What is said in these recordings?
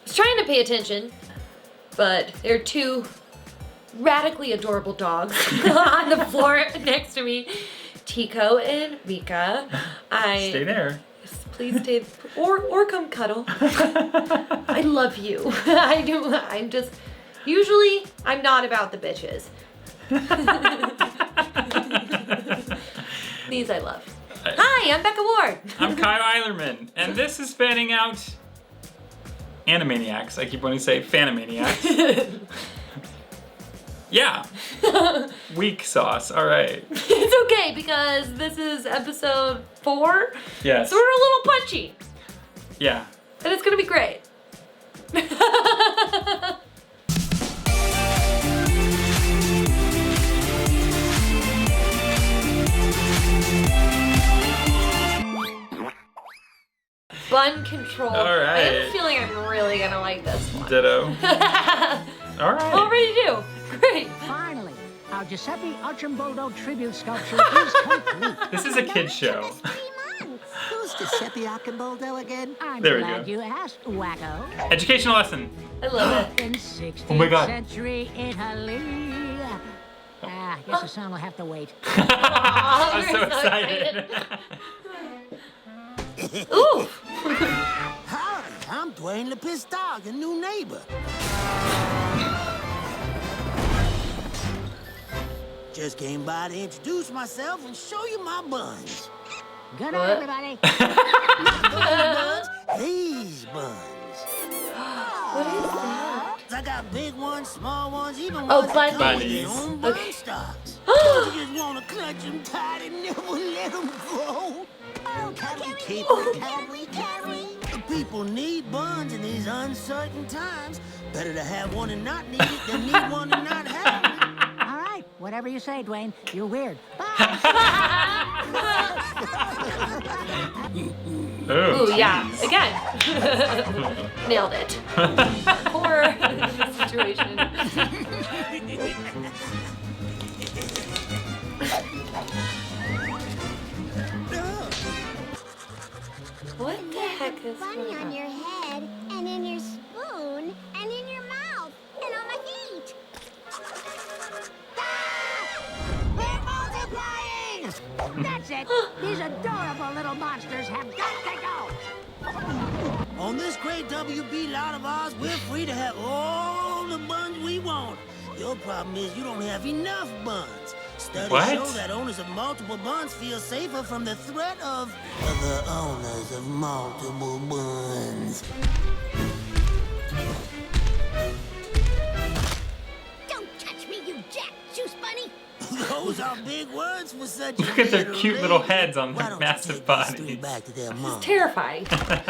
was trying to pay attention, but there are two radically adorable dogs on the floor next to me. Tico and Mika. Stay there. Please stay, or come cuddle. I love you. I do. I'm just, usually I'm not about the bitches. These I love. Hi, I'm Becca Ward. I'm Kyle EILERMAN, and this is Fanning Out Animaniacs. I keep wanting to say Fanamaniacs. Yeah. Weak sauce, all right. It's okay because this is episode 4. Yes. So we're a little punchy. Yeah. And it's gonna be great. Bun control. All right. I have a feeling I'm really gonna like this one. Ditto. All right. Already do. Great. Finally, our Giuseppe Archimboldo tribute sculpture is complete. This is a kid's show. Who's Giuseppe Archimboldo again? I'm There we glad go. you asked, wacko. Educational lesson. I love it. In 16th Oh my God. century Italy. I guess the song will have to wait. I'm so excited. Ooh. Howdy, I'm Dwayne LePistog, your new neighbor. Just came by to introduce myself and show you my buns. Good night, everybody. Not those buns, these buns. What is that? I got big ones, small ones, even Oh, ones that come with bunnies. their own bun Okay. stocks. Don't you just want to clutch them tight and never let them go? Oh, can we keep them? Can we? The people need buns in these uncertain times. Better to have one and not need it than need one and not have it. All right, whatever you say, Dwayne. You're weird. Bye. Ooh, yeah. Again. Nailed it. Poor situation. What the heck is bunny going on on? your head, and in your spoon, and in your mouth, and on my feet. They're multiplying! That's it. These adorable little monsters have got to go. On this great WB lot of ours, we're free to have all the buns we want. Your problem is you don't have enough buns. Studies What? show that owners of multiple buns feel safer from the threat of other owners of multiple buns. Don't touch me, you jack juice bunny. Those are big words for such Look a at their little cute little lady. heads on Why their don't you massive take these three bodies. back to their mom? Terrifying. Bye.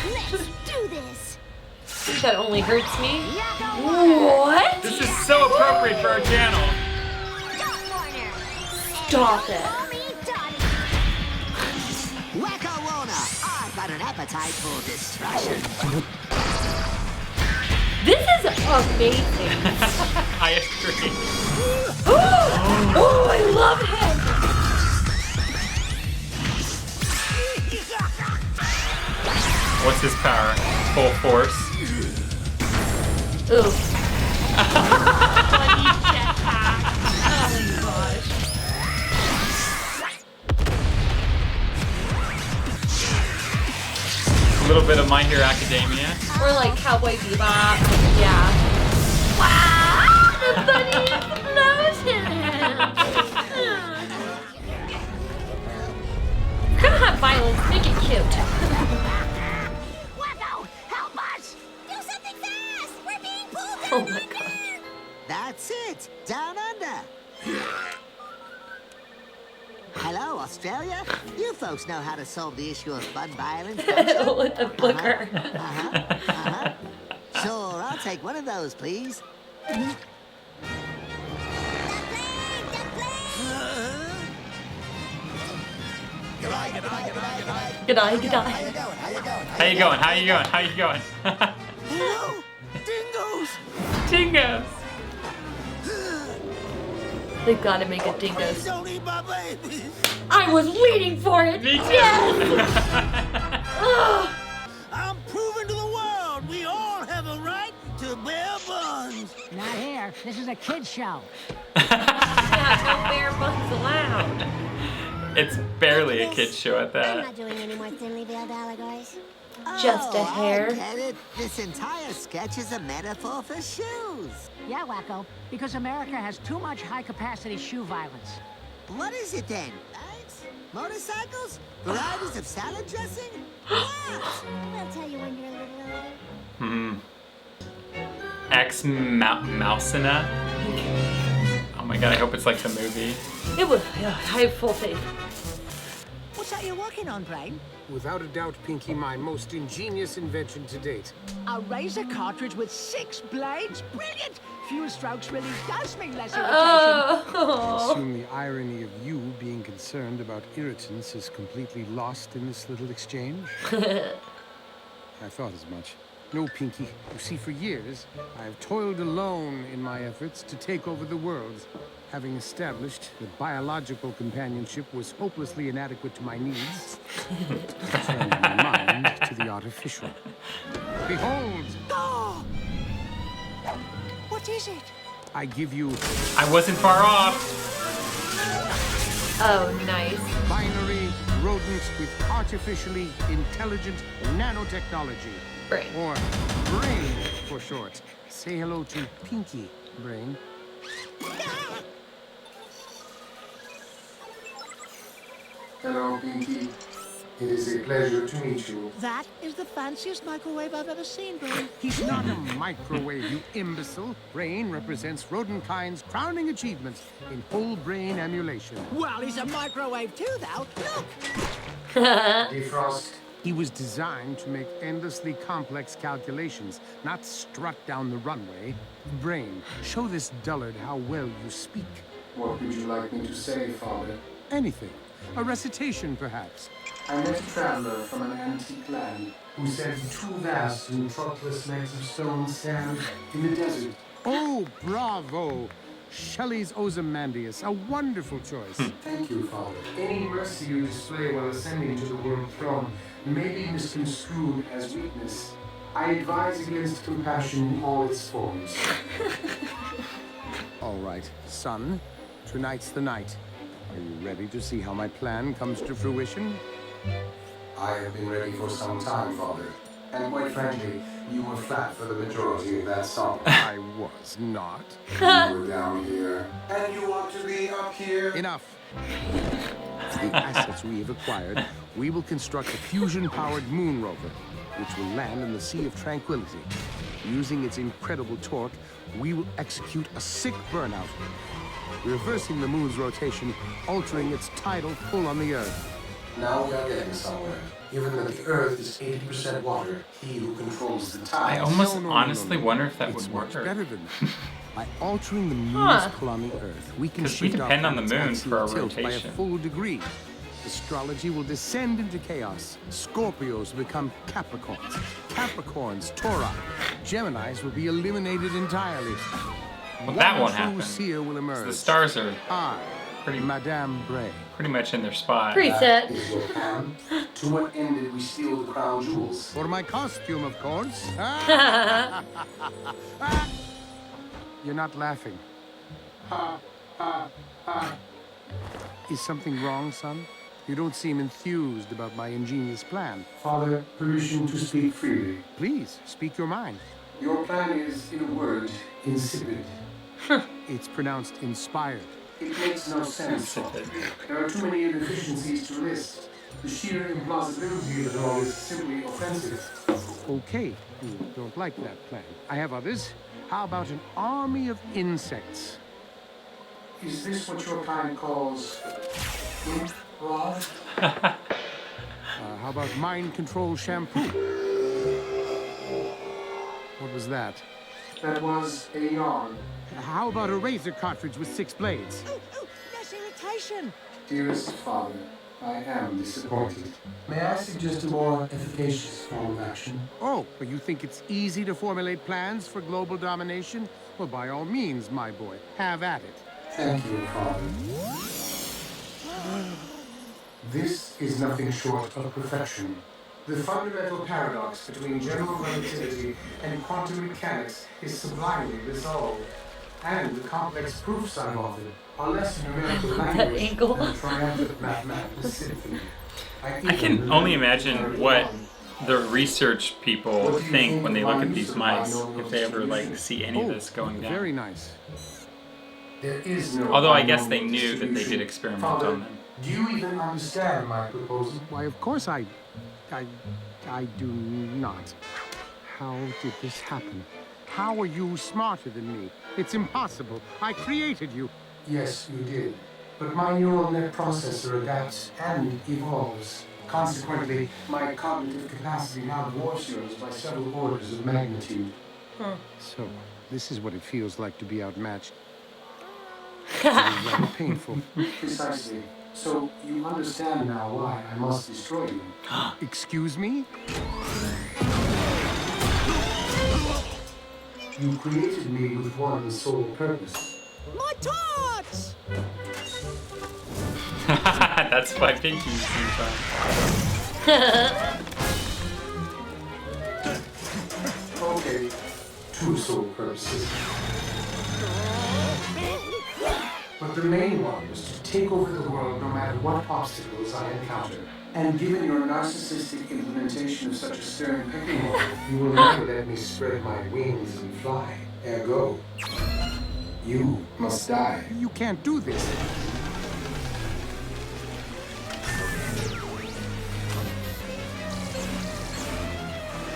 Let's do this. That only hurts me. Yakko What? This is so appropriate for our channel. Dot Warner. Stop it. Call me Dottie. Wacko Warner, I've got an appetite for destruction. This is amazing. I agree. Oh, I love him. What's his power? Full force. Ooh. Bunny jetpack. Oh gosh. A little bit of My Hero Academia. Or like Cowboy Bebop. Yeah. Wow! The bunny explosion! Gonna have violence. Make it cute. Wacko, help us! Do something fast! We're being pulled Oh down my under! god. That's it, down under. Hello, Australia. You folks know how to solve the issue of bun violence, don't you? A booker. Sure, I'll take one of those, please. Good eye, good eye. How you going? How you going? How you going? Hello, dingoes. Dingoes. They've got to make a dingo. Don't eat my babies. I was waiting for it. Me too. Yes. Ugh. I'm proving to the world we all have a right to bear buns. Not here. This is a kid's show. Yeah, no bare buns allowed. It's barely a kid's show at I'm that. not doing any more thinly veiled allegories. Just a hair. I get it. This entire sketch is a metaphor for shoes. Yeah, wacko. Because America has too much high-capacity shoe violence. What is it then? Bikes? Motorcycles? Varieties of salad dressing? What? We'll tell you when you're a little older. Mousina. Oh my god, I hope it's like the movie. It was. I have full faith. What's that you're working on, Brain? Without a doubt, Pinky, my most ingenious invention to date. A razor cartridge with 6 blades? Brilliant! Fewer strokes really does mean less irritation. Oh. Assume the irony of you being concerned about irritants is completely lost in this little exchange? I thought as much. No, Pinky. You see, for years, I have toiled alone in my efforts to take over the world. Having established that biological companionship was hopelessly inadequate to my needs, I turned my mind to the artificial. Behold! Oh! What is it? I give you I wasn't far off. Oh, nice. binary rodents with artificially intelligent nanotechnology. Brain. Or BRAIN for short. Say hello to Pinky, Brain. Hello, Pinky. It is a pleasure to meet you. That is the fanciest microwave I've ever seen, Brain. He's not a microwave, you imbecile. BRAIN represents rodent-kind's crowning achievement in whole brain emulation. Well, he's a microwave too, though. Look! Defrost. He was designed to make endlessly complex calculations, not strut down the runway. BRAIN, show this dullard how well you speak. What would you like me to say, Father? Anything. A recitation, perhaps. I met a traveler from an antique land who said 2 vast and trunkless legs of stone stand in the desert. Oh, bravo! Shelley's Ozymandias, a wonderful choice. Thank you, Father. Any mercy you display while ascending to the world throne may be misconstrued as weakness. I advise against compassion in all its forms. All right, son. Tonight's the night. Are you ready to see how my plan comes to fruition? I have been ready for some time, Father. And quite frankly, you were flat for the majority of that song. I was not. You were down here. And you want to be up here? Enough. With the assets we have acquired, we will construct a fusion-powered moon rover, which will land in the Sea of Tranquility. Using its incredible torque, we will execute a sick burnout, reversing the moon's rotation, altering its tidal pull on the Earth. Now we are getting somewhere. Given that the Earth is 80% water, he who controls the tides... I almost honestly wonder if that it's would work. much better than that. By altering the moon's pull on the Earth, we can 'Cause we shift our depend on the planet's moon for our axial tilt by a rotation. full degree. Astrology will descend into chaos. Scorpios become Capricorns. Capricorns, Tauri. Geminis will be eliminated entirely. Well, that won't One true happen. seer will emerge. The stars are I, pretty- Madame Bray. pretty much in their spot. Preset. Is your plan? To what end did we steal the crown jewels? For my costume, of course. You're not laughing. Is something wrong, son? You don't seem enthused about my ingenious plan. Father, permission to speak freely. Please, speak your mind. Your plan is, in a word, insipid. It's pronounced inspired. It makes no sense. There are too many inefficiencies to list. The sheer implausibility of it all is simply offensive. Okay, you don't like that plan. I have others. How about an army of insects? Is this what your kind calls improv? How about mind control shampoo? What was that? That was a yarn. How about a razor cartridge with 6 blades? Oh, less irritation. Dearest Father, I am disappointed. May I suggest a more efficacious form of action? Oh, but you think it's easy to formulate plans for global domination? Well, by all means, my boy, have at it. Thank you, Father. This is nothing short of perfection. The fundamental paradox between general relativity and quantum mechanics is sublimely resolved. And the complex proofs I've offered are less numerical language angle. than triumphant mathematical symphony. I can only imagine what the research people think when they look at these mice, if they ever like see any of this going down. Very nice. There is no Although I guess they unknown knew that they distribution. did experiment Father, on them. do you even understand my proposal? Why, of course I do not. How did this happen? How are you smarter than me? It's impossible. I created you. Yes, you did. But my neural net processor adapts and evolves. Consequently, my cognitive capacity now dwarfs yours by several orders of magnitude. So, this is what it feels like to be outmatched. It's rather painful. Precisely. So, you understand now why I must destroy you. Excuse me? You created me with one sole purpose. My tots! That's why Pinky seems fun. Okay, two sole purposes. But the main one was to take over the world no matter what obstacles I encounter. And given your narcissistic implementation of such a stern pecking order, you will never let me spread my wings and fly. Ergo, you must die. You can't do this.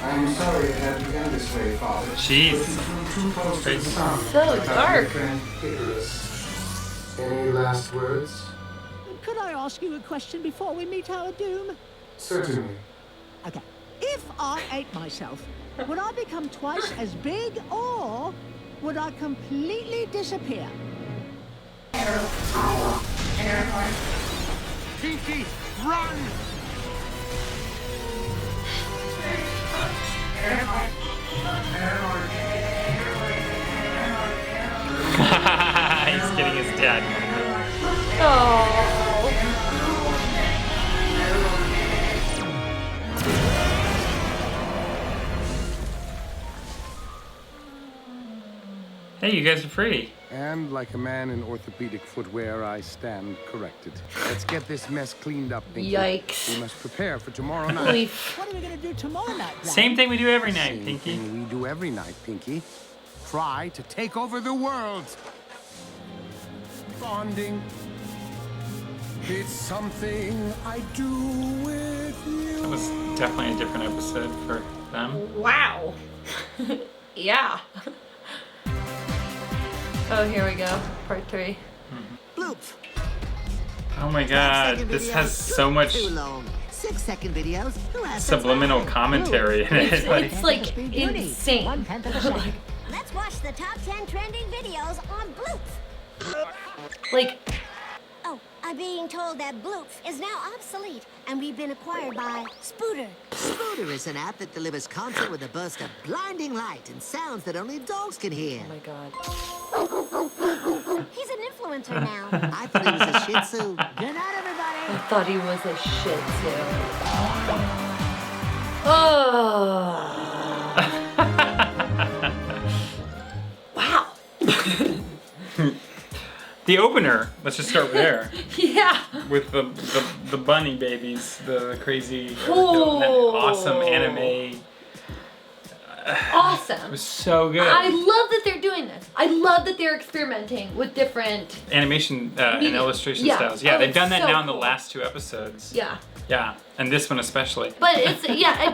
I'm sorry it had begun this way, Father. Jeez. But you flew too close to the sun. So Like my dark. friend Icarus. Any last words? Could I ask you a question before we meet our doom? Certainly. Okay. If I ate myself, would I become twice as big, or would I completely disappear? Pinky, run! He's getting his dad. Oh. Hey, you guys are free. And like a man in orthopedic footwear, I stand corrected. Let's get this mess cleaned up, Pinky. Yikes. We must prepare for tomorrow night. Bleef. What are we gonna do tomorrow night, Black? Same thing we do every night, Same Pinky. thing we do every night, Pinky. Try to take over the world. Bonding. It's something I do with you. That was definitely a different episode for them. Wow. Yeah. Oh, here we go. Part 3. Bloopf. Oh my god, this has so much Too long. 6-second videos. Who has subliminal such time? commentary in it. It's like insane. 1/10 of a second. Let's watch the top 10 trending videos on Bloopf. Like, Oh, I'm being told that Bloopf is now obsolete, and we've been acquired by Spooter. Spooter is an app that delivers content with a burst of blinding light and sounds that only dogs can hear. oh my god. He's an influencer now. I thought he was a Shih Tzu. Good night, everybody. I thought he was a shih tzu. Oh. Wow. The opener, let's just start there. Yeah. With the bunny babies, the crazy, that Oh. awesome anime. It Awesome. was so good. I love that they're doing this. I love that they're experimenting with different. Animation and Media. illustration Yeah. styles. Yeah, Oh, they've it's done that so now in the cool. last 2 episodes. Yeah. Yeah, and this one especially. But it's, yeah, I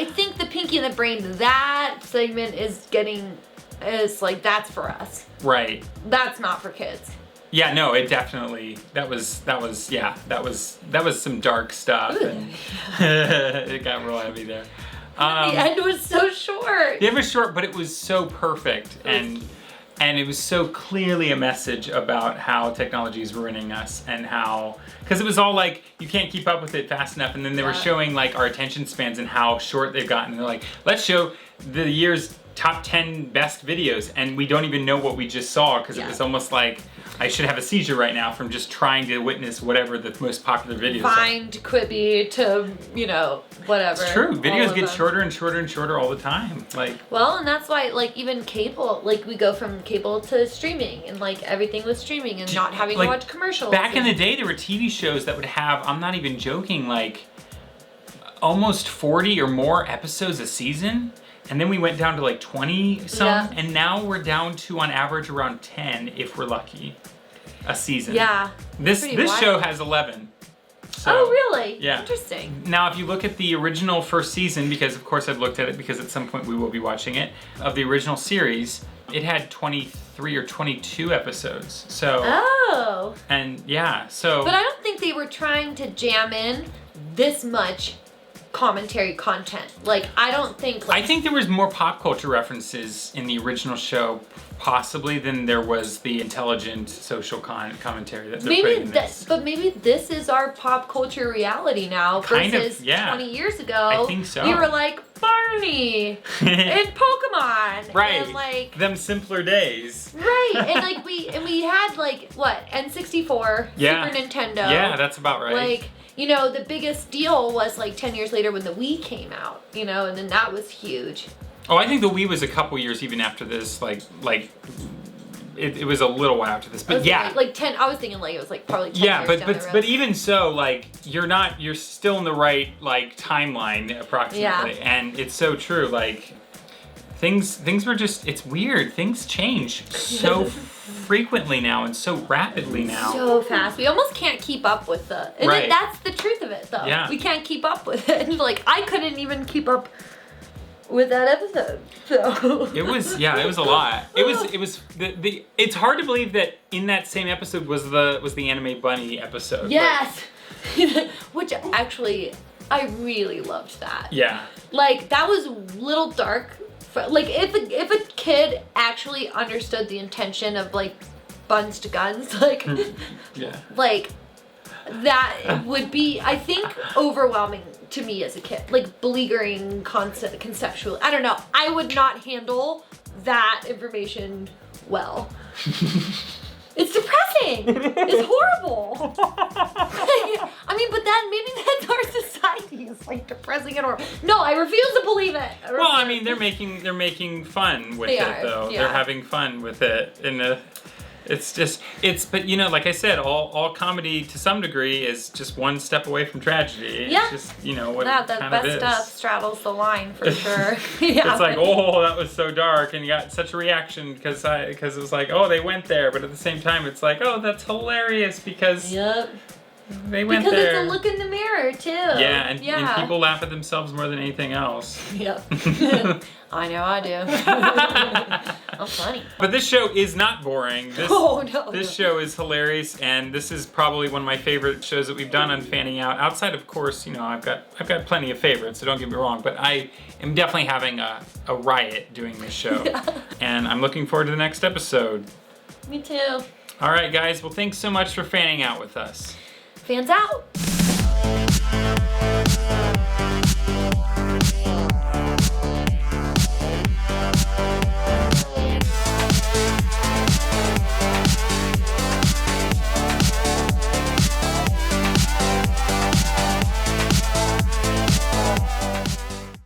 think the Pinky and the Brain, that segment is like, that's for us. Right. That's not for kids. Yeah, no, it definitely, that was some dark stuff, and it got real heavy there. The end was so short. The end was short, but it was so perfect, and it was so clearly a message about how technology is ruining us, and how, because it was all like, you can't keep up with it fast enough, and then they were showing like our attention spans and how short they've gotten, and they're like, let's show the year's top 10 best videos, and we don't even know what we just saw, because it was almost like, I should have a seizure right now from just trying to witness whatever the most popular videos are. Find Quibi to, you know, whatever. It's true. all Videos of get them. shorter and shorter and shorter all the time. Like, Well, and that's why, like, even cable, like, we go from cable to streaming, and, like, everything was streaming and not having like, to watch commercials. back in the day, there were TV shows that would have, I'm not even joking, like, almost 40 or more episodes a season. And then we went down to like 20 some, Yeah. and now we're down to on average around 10 if we're lucky a season. Yeah. This pretty this wild. show has 11. So, Oh, really? Yeah. Interesting. Now, if you look at the original first season, because of course I've looked at it because at some point we will be watching it, of the original series, it had 23 or 22 episodes. So, Oh. and yeah, so. But I don't think they were trying to jam in this much commentary content. Like, I don't think, like... I think there was more pop culture references in the original show, possibly, than there was the intelligent social commentary that they're putting in this. But maybe this is our pop culture reality now Kind of, versus yeah. 20 years ago. I think so. We were like Barney and Pokemon. Right. And like Them simpler days. right. And like we had like what? N64, Yeah. Super Nintendo. Yeah, that's about right. Like, you know, the biggest deal was like 10 years later when the Wii came out, you know, and then that was huge. Oh, I think the Wii was a couple years even after this, like it was a little while after this, I but was yeah. thinking, like 10, I was thinking like it was like probably 10 Yeah, years down the road. but even so, like you're still in the right like timeline approximately, and it's so true. Like things were just, it's weird. Things change so frequently now and so rapidly now. So fast. We almost can't keep up with the... And Right. that's the truth of it, though. Yeah. We can't keep up with it. And, like, I couldn't even keep up with that episode. So... It was a lot. It was the it's hard to believe that in that same episode was the anime bunny episode. Yes! Which, actually, I really loved that. Yeah. Like, that was a little dark. Like, if a kid actually understood the intention of, like, buns to guns, like... Yeah. Like, that would be, I think, overwhelming to me as a kid. Like, beleaguering conceptually. I don't know. I would not handle that information well. It's depressing. It's horrible. I mean, but then maybe that's our society. It's like depressing and horrible. No, I refuse to believe it. Well, I mean, they're making fun with They it are, though. yeah. They're having fun with it, and but you know, like I said, all comedy to some degree is just one step away from tragedy. Yeah. It's just, you know, what Yeah, it the kind of best is. stuff straddles the line for sure. Yeah. It's like, oh, that was so dark, and you got such a reaction because it was like, oh, they went there, but at the same time, it's like, oh, that's hilarious because Yep. they went Because there. it's a look in the mirror too. Yeah, and people laugh at themselves more than anything else. Yep. I know I do. I'm funny. But this show is not boring. This, Oh, no, This no. show is hilarious, and this is probably one of my favorite shows that we've done on Fanning Out. Outside, of course, you know, I've got plenty of favorites, so don't get me wrong, but I am definitely having a riot doing this show. Yeah. And I'm looking forward to the next episode. Me too. All right, guys. Well, thanks so much for fanning out with us. Fans out.